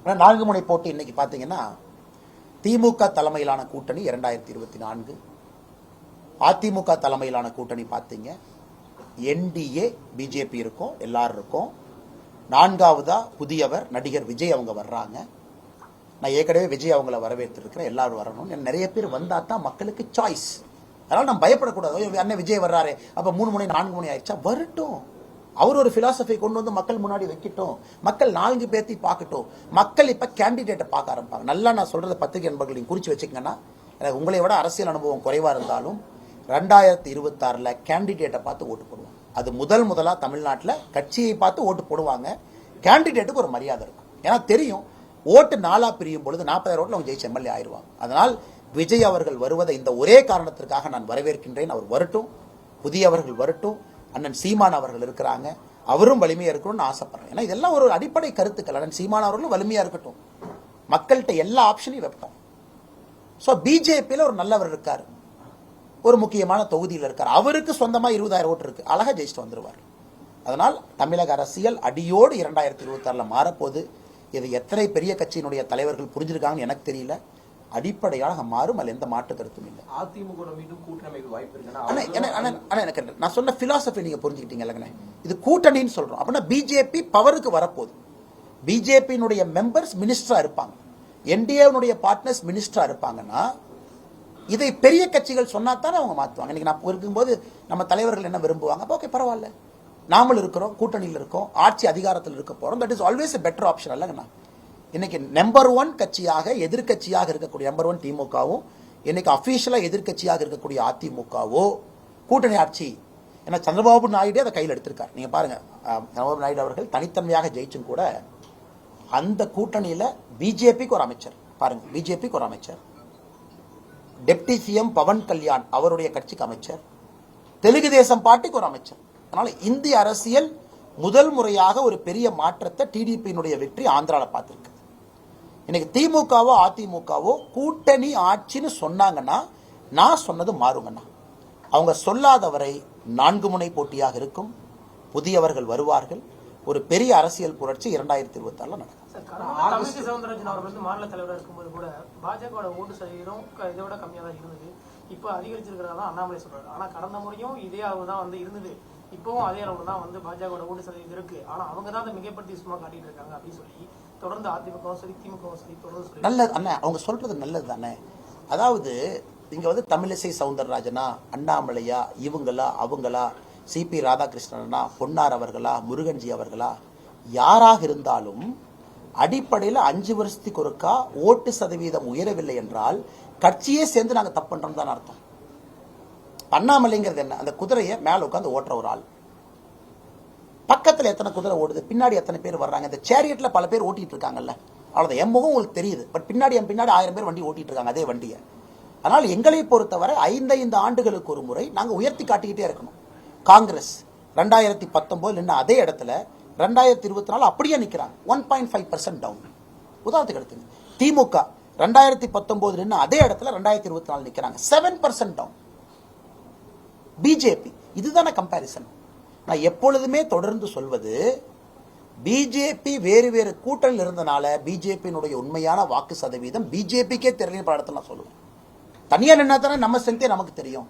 4 முனை போட்டி இன்னைக்கு பார்த்தீங்கன்னா திமுக தலைமையிலான கூட்டணி 2024, அதிமுக தலைமையிலான கூட்டணி பார்த்தீங்க என்டிஏ பிஜேபி இருக்கும், எல்லாரும் இருக்கும். 4வதா புதியவர் நடிகர் விஜய் அவங்க வர்றாங்க. நான் ஏற்கனவே விஜய் அவங்கள வரவேற்றிருக்கிறேன், எல்லாரும் வரணும். நிறைய பேர் வந்தா தான் மக்களுக்கு சாய்ஸ். அதனால நம்ம பயப்படக்கூடாது. அண்ணன் விஜய் வர்றாரு, அப்ப 3 முனை 4 முனை ஆயிடுச்சா, வரட்டும். அவர் ஒரு பிலாசபி கொண்டு வந்து மக்கள் முன்னாடி வைக்கட்டும், மக்கள் 4 பேர்த்தி பார்க்கட்டும். மக்கள் இப்ப கேண்டிடேட்டை பார்க்க ஆரம்பிப்பாங்க. நல்லா நான் சொல்றத பத்திரிகை நண்பர்களையும் குறிச்சு வச்சுக்கங்கன்னா, எனக்கு உங்களை விட அரசியல் அனுபவம் குறைவா இருந்தாலும் 2026 கேண்டிடேட்டை பார்த்து ஓட்டு போடுவாங்க. அது முதலா தமிழ்நாட்டில் கட்சியை பார்த்து ஓட்டு போடுவாங்க. கேண்டிடேட்டுக்கு ஒரு மரியாதை இருக்கும். ஏன்னா தெரியும், ஓட்டு 4 பிரியும் பொழுது 40,000 ஓட்டுல அவங்க ஜெயிச்சு எம்எல்ஏ ஆயிடுவாங்க. அதனால் விஜய் அவர்கள் வருவதை இந்த ஒரே காரணத்திற்காக நான் வரவேற்கின்றேன். அவர் வரட்டும், புதியவர்கள் வரட்டும். அண்ணன் சீமான் அவர்கள் இருக்கிறாங்க, அவரும் வலிமையா இருக்கணும்னு ஆசைப்படுறேன். ஏன்னா இதெல்லாம் ஒரு அடிப்படை கருத்துக்கள். அண்ணன் சீமான் அவர்களும் வலிமையா இருக்கட்டும், மக்கள்கிட்ட எல்லா ஆப்ஷனையும் வைப்போம். ஸோ பிஜேபியில் ஒரு நல்லவர் இருக்காரு, ஒரு முக்கியமான தொகுதியில் இருக்கார், அவருக்கு சொந்தமா 20,000 ஓட்டு இருக்கு, அழகா ஜெயிச்சுட்டு வந்துருவார். அதனால் தமிழக அரசியல் அடியோடு 2026 மாறப்போது. இது எத்தனை பெரிய கட்சியினுடைய தலைவர்கள் புரிஞ்சிருக்காங்கன்னு எனக்கு தெரியல. அடிப்படையாக மாறும், அதில் எந்த மாற்று கருத்தும் இல்லை. அதிமுக மீண்டும் கூட்டணி வாய்ப்பு எனக்கு நான் சொன்ன பிலாசபி நீங்க புரிஞ்சுக்கிட்டீங்க. இது கூட்டணின்னு சொல்றோம். அப்படின்னா பிஜேபி பவருக்கு வரப்போகுது. பிஜேபியினுடைய மெம்பர்ஸ் மினிஸ்டரா இருப்பாங்க, என்டிஏனுடைய பார்ட்னர்ஸ் மினிஸ்டரா இருப்பாங்கன்னா இதை பெரிய கட்சிகள் சொன்னா தானே அவங்க மாத்துவாங்க. இன்னைக்கு நான் இருக்கும்போது நம்ம தலைவர்கள் என்ன விரும்புவாங்க, ஓகே பரவாயில்ல, நாமளும் இருக்கிறோம், கூட்டணியில் இருக்கோம், ஆட்சி அதிகாரத்தில் இருக்க போறோம், that is always a better option அல்லங்கண்ணா. இன்னைக்கு நம்பர் 1 கட்சியாக எதிர்கட்சியாக இருக்கக்கூடிய நம்பர் 1 திமுகவும், இன்னைக்கு அபிஷியலா எதிர்கட்சியாக இருக்கக்கூடிய அதிமுகவோ கூட்டணி ஆட்சி. ஏன்னா சந்திரபாபு நாயுடு அதை கையில் எடுத்திருக்காரு. நீங்க பாருங்க, சந்திரபாபு நாயுடு அவர்கள் தனித்தன்மையாக ஜெயிச்சும் கூட அந்த கூட்டணியில பிஜேபிக்கு ஒரு அமைச்சர் பாருங்க, பிஜேபிக்கு ஒரு அமைச்சர், டெப்டி சிஎம் பவன் கல்யாண் அவருடைய கட்சிக்கு அமைச்சர், தெலுங்கு தேசம் பார்ட்டிக்கு ஒரு அமைச்சர். அதனால இந்திய அரசியல் முதல் முறையாக ஒரு பெரிய மாற்றத்தை டிடிபியினுடைய வெற்றி ஆந்திரால பார்த்திருக்கு. இன்னைக்கு திமுகவோ அதிமுகவோ கூட்டணி ஆட்சின்னு சொன்னாங்கன்னா நான் சொன்னது மாறுங்கண்ணா. அவங்க சொல்லாதவரை 4 முனை போட்டியாக இருக்கும், புதியவர்கள் வருவார்கள், ஒரு பெரிய அரசியல் புரட்சி 2026 நடக்கும். தமிழிசை சவுந்தரராஜன் அவர் வந்து மாநில தலைவராக இருக்கும்போது கூட பாஜக ஓட்டு சதவீதம் இதை விட கம்மியாக தான் இருந்தது. இப்போ அதிகரிச்சிருக்கிறதா அண்ணாமலை சொல்றாரு. ஆனா கடந்த முறையும் இதே அளவு தான் வந்து இருந்தது, இப்பவும் அதே அளவு தான் வந்து பாஜக ஓட்டு சதவீதம் இருக்கு. ஆனா அவங்க தான் அதை மிகப்படுத்தி சும்மா காட்டிட்டு இருக்காங்க அப்படின்னு சொல்லி தொடர்ந்து அதிமுகவும் சரி திமுகவும் சரி தொடர்ந்து நல்லது அண்ணா, அவங்க சொல்றது நல்லது தானே. அதாவது இங்க வந்து தமிழிசை சவுந்தரராஜனா, அண்ணாமலையா, இவங்களா அவங்களா, சிபி ராதாகிருஷ்ணனா, பொன்னார் அவர்களா, முருகன்ஜி அவர்களா, யாராக இருந்தாலும் அடிப்படையில் 5 வருஷத்துக்கு ஒருக்கா ஓட்டு சதவீதம் உயரவில்லை என்றால் கட்சியே சேர்ந்து நாங்க தப்பு பண்றோம் தான் அர்த்தம். அண்ணாமலைங்கிறது என்ன, அந்த குதிரையை மேல உட்காந்து ஓட்டுற ஒரு ஆள். பக்கத்துல எத்தனை குதிரை ஓடுது, பின்னாடி எத்தனை பேர் வர்றாங்க, இந்த சேரியட்ல பல பேர் ஓட்டிட்டு இருக்காங்கல்ல, அவ்வளவுதான். என் முகம் உங்களுக்கு தெரியுது, பட் பின்னாடி 1000 பேர் வண்டி ஓட்டிட்டு இருக்காங்க அதே வண்டியை. அதனால் எங்களை பொறுத்தவரை 5 ஆண்டுகளுக்கு ஒரு முறை நாங்க உயர்த்தி காட்டிக்கிட்டே இருக்கணும். காங்கிரஸ் 2019 நின்று அதே இடத்துல 2024 அப்படியே நிக்கிறாங்க, 1.5% டவுன். உதாரணத்துக்கு எடுத்துங்க, திமுக 2019 நின்று அதே இடத்துல 2024 நிக்கிறாங்க, 7% டவுன். பிஜேபி இதுதானே கம்பாரிசன். நான் எப்பொழுதுமே தொடர்ந்து சொல்வது, பிஜேபி வேறு வேறு கூட்டணியில் இருந்தனால பிஜேபியினுடைய உண்மையான வாக்கு சதவீதம் பிஜேபிக்கே தெரியல. பல இடத்துல நான் சொல்லுவேன், தனியா நின்னா தானே நம்ம ஸ்ட்ரென்த்தே நமக்கு தெரியும்.